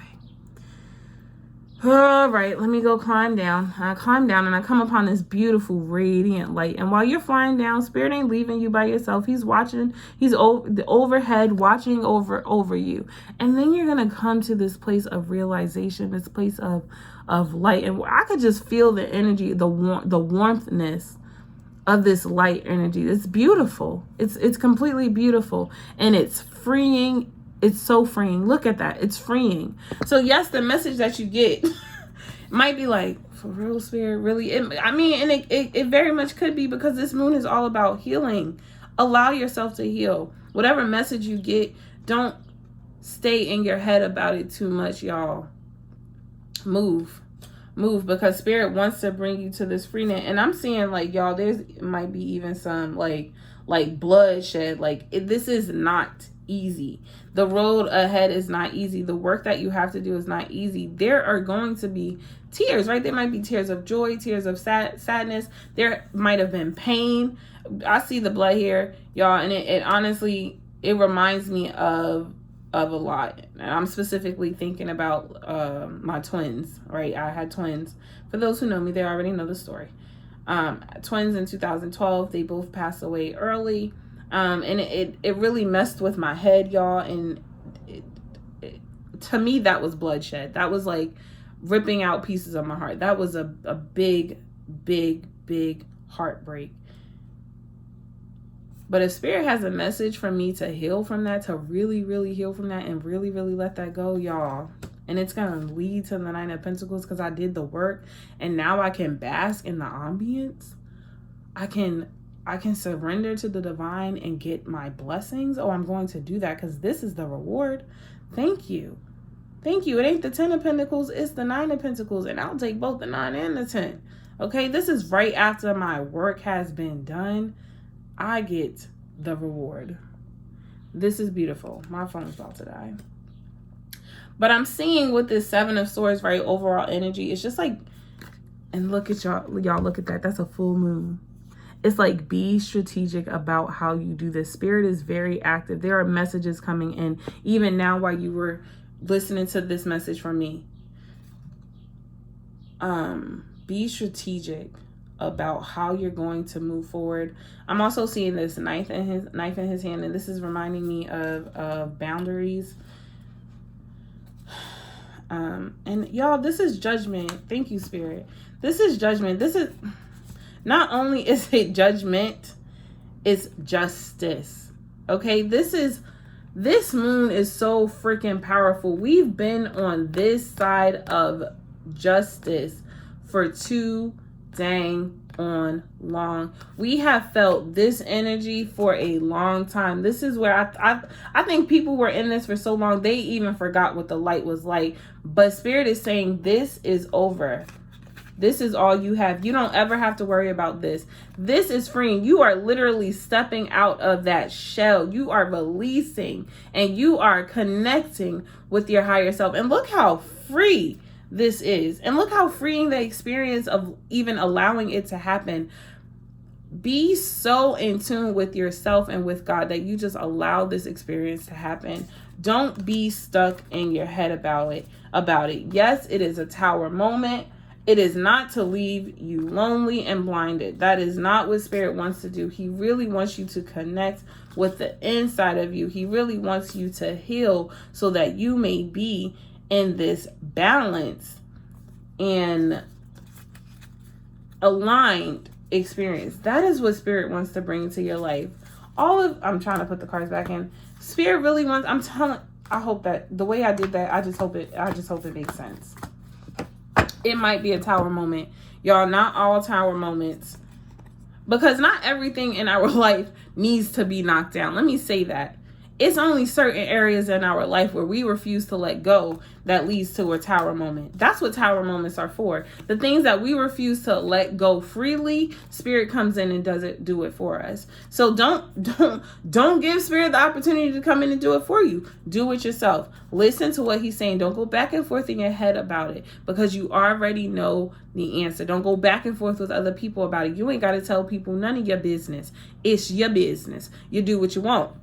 All right, let me go climb down. I climb down and I come upon this beautiful radiant light. And while you're flying down, Spirit ain't leaving you by yourself. He's watching. He's overhead watching over you. And then you're going to come to this place of realization, this place of light. And I could just feel the energy, the warmthness of this light energy. It's beautiful. It's completely beautiful, and it's freeing. It's so freeing. Look at that. It's freeing. So yes, the message that you get might be like, for real, Spirit, really? It very much could be, because this moon is all about healing. Allow yourself to heal. Whatever message you get, don't stay in your head about it too much, y'all. Move, because Spirit wants to bring you to this freeness. And I'm seeing, like, y'all, might be even some like bloodshed. Like, this is not easy. The road ahead is not easy. The work that you have to do is not easy. There are going to be tears, right? There might be tears of joy, tears of sadness. There might have been pain. I see the blood here, y'all, and it honestly, it reminds me of of a lot. And I'm specifically thinking about my twins, right? I had twins. For those who know me, they already know the story. Twins in 2012, they both passed away early. And it really messed with my head, y'all. And to me, that was bloodshed. That was like ripping out pieces of my heart. That was a big, big, big heartbreak. But if Spirit has a message for me to heal from that, to really, really heal from that and really, really let that go, y'all, and it's going to lead to the Nine of Pentacles because I did the work and now I can bask in the ambience. I can surrender to the divine and get my blessings. Oh, I'm going to do that because this is the reward. Thank you. Thank you. It ain't the 10 of Pentacles, it's the 9 of Pentacles, and I'll take both the 9 and the 10. Okay, this is right after my work has been done. I get the reward. This is beautiful. My phone's about to die. But I'm seeing with this 7 of Swords, right, overall energy, it's just like, and look at y'all, look at that. That's a full moon. It's like, be strategic about how you do this. Spirit is very active. There are messages coming in, even now while you were listening to this message from me. Be strategic about how you're going to move forward. I'm also seeing this knife in his hand, and this is reminding me of boundaries. And y'all, this is judgment. Thank you, Spirit. This is judgment. This is not only is it judgment, it's justice. Okay, this moon is so freaking powerful. We've been on this side of justice for too dang on long. We have felt this energy for a long time. This is where I think people were in this for so long they even forgot what the light was like. But Spirit is saying this is over. This is all you have. You don't ever have to worry about this. This is freeing. You are literally stepping out of that shell. You are releasing and you are connecting with your higher self. And look how free this is. And look how freeing the experience of even allowing it to happen. Be so in tune with yourself and with God that you just allow this experience to happen. Don't be stuck in your head about it. Yes, it is a tower moment. It is not to leave you lonely and blinded. That is not what Spirit wants to do. He really wants you to connect with the inside of you. He really wants you to heal so that you may be in this balance and aligned experience. That is what Spirit wants to bring into your life. I'm trying to put the cards back in. Spirit really wants, I hope that the way I did that, I just hope it makes sense. It might be a tower moment. Y'all, not all tower moments, because not everything in our life needs to be knocked down. Let me say that. It's only certain areas in our life where we refuse to let go that leads to a tower moment. That's what tower moments are for. The things that we refuse to let go freely, Spirit comes in and do it for us. So don't give Spirit the opportunity to come in and do it for you. Do it yourself. Listen to what he's saying. Don't go back and forth in your head about it because you already know the answer. Don't go back and forth with other people about it. You ain't got to tell people none of your business. It's your business. You do what you want.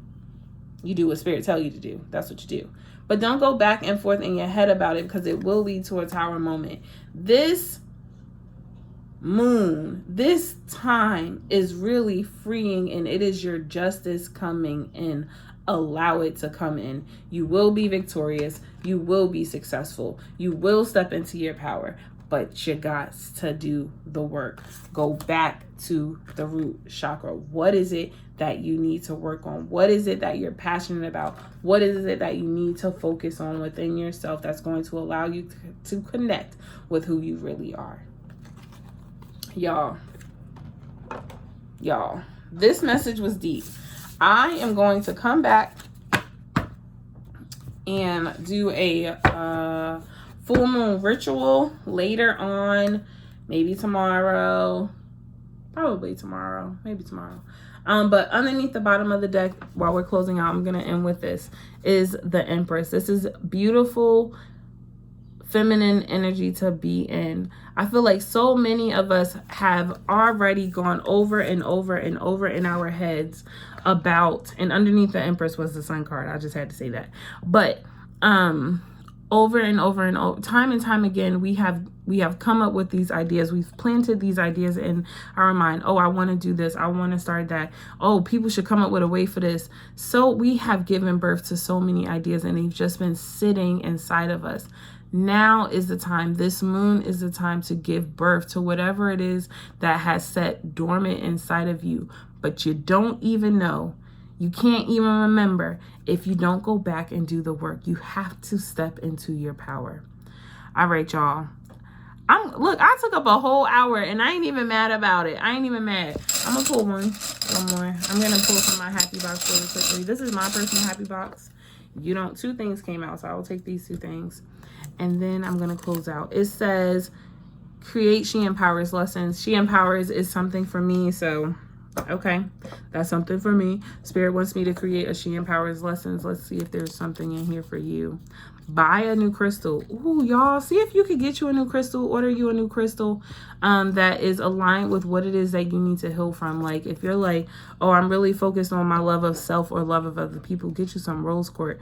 You do what Spirit tell you to do. That's what you do. But don't go back and forth in your head about it because it will lead to a tower moment. This moon, this time is really freeing, and it is your justice coming in. Allow it to come in. You will be victorious. You will be successful. You will step into your power. But you got to do the work. Go back to the root chakra. What is it that you need to work on? What is it that you're passionate about? What is it that you need to focus on within yourself that's going to allow you to connect with who you really are? Y'all, this message was deep. I am going to come back and do a full moon ritual later on, maybe tomorrow, probably tomorrow, maybe tomorrow. But underneath the bottom of the deck, while we're closing out, I'm going to end with this, is the Empress. This is beautiful feminine energy to be in. I feel like so many of us have already gone over and over and over in our heads about, and underneath the Empress was the Sun card. I just had to say that. But over and over and over, time and time again, we have come up with these ideas. We've planted these ideas in our mind. Oh, I want to do this. I want to start that. Oh, people should come up with a way for this. So we have given birth to so many ideas, and they've just been sitting inside of us. Now is the time. This moon is the time to give birth to whatever it is that has sat dormant inside of you, but you don't even know. You can't even remember if you don't go back and do the work. You have to step into your power. All right, y'all. Look, I took up a whole hour and I ain't even mad about it. I ain't even mad. I'm gonna pull one more. I'm gonna pull from my happy box really quickly. This is my personal happy box. You don't, 2 things came out, so I will take these 2 things. And then I'm gonna close out. It says, create She Empowers lessons. She Empowers is something for me, so okay, that's something for me. Spirit wants me to create a She Empowers lessons. Let's see if there's something in here for you. Buy a new crystal. Ooh, y'all, see if you could get you a new crystal. Order you a new crystal that is aligned with what it is that you need to heal from. Like if you're like, oh, I'm really focused on my love of self or love of other people, get you some rose quartz.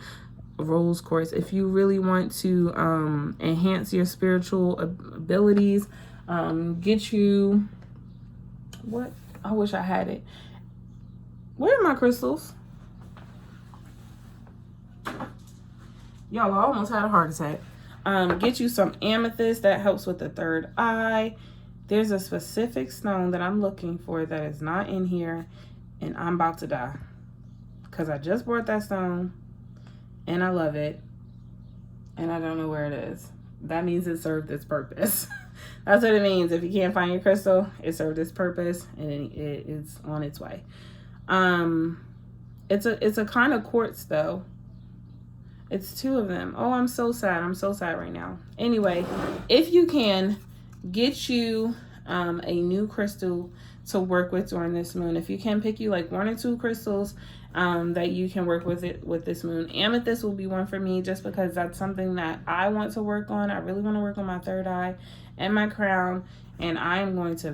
If you really want to enhance your spiritual abilities, get you what? I wish I had it. Where are my crystals? Y'all, I almost had a heart attack. Get you some amethyst that helps with the third eye. There's a specific stone that I'm looking for that is not in here, and I'm about to die because I just bought that stone and I love it and I don't know where it is. That means it served its purpose. That's what it means. If you can't find your crystal, it served its purpose and it's on its way. It's a kind of quartz though. It's 2 of them. Oh, I'm so sad. I'm so sad right now. Anyway, if you can, get you a new crystal to work with during this moon. If you can, pick you like 1 or 2 crystals that you can work with it with this moon. Amethyst will be one for me just because that's something that I want to work on. I really want to work on my third eye and my crown. And I am going to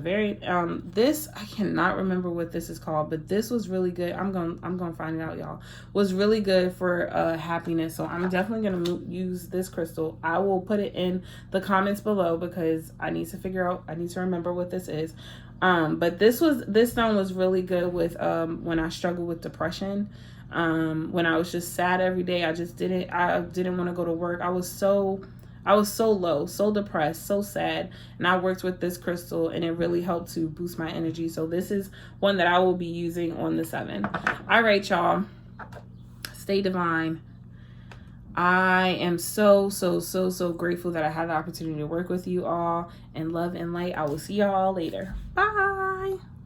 this, I cannot remember what this is called, but this was really good. I'm gonna find it out, y'all. Was really good for happiness. So I'm definitely gonna use this crystal. I will put it in the comments below because I need to remember what this is. But this stone was really good with when I struggled with depression. When I was just sad every day. I didn't want to go to work. I was so low, so depressed, so sad. And I worked with this crystal and it really helped to boost my energy. So this is one that I will be using on the 7th. All right, y'all. Stay divine. I am so grateful that I had the opportunity to work with you all. And love and light. I will see y'all later. Bye.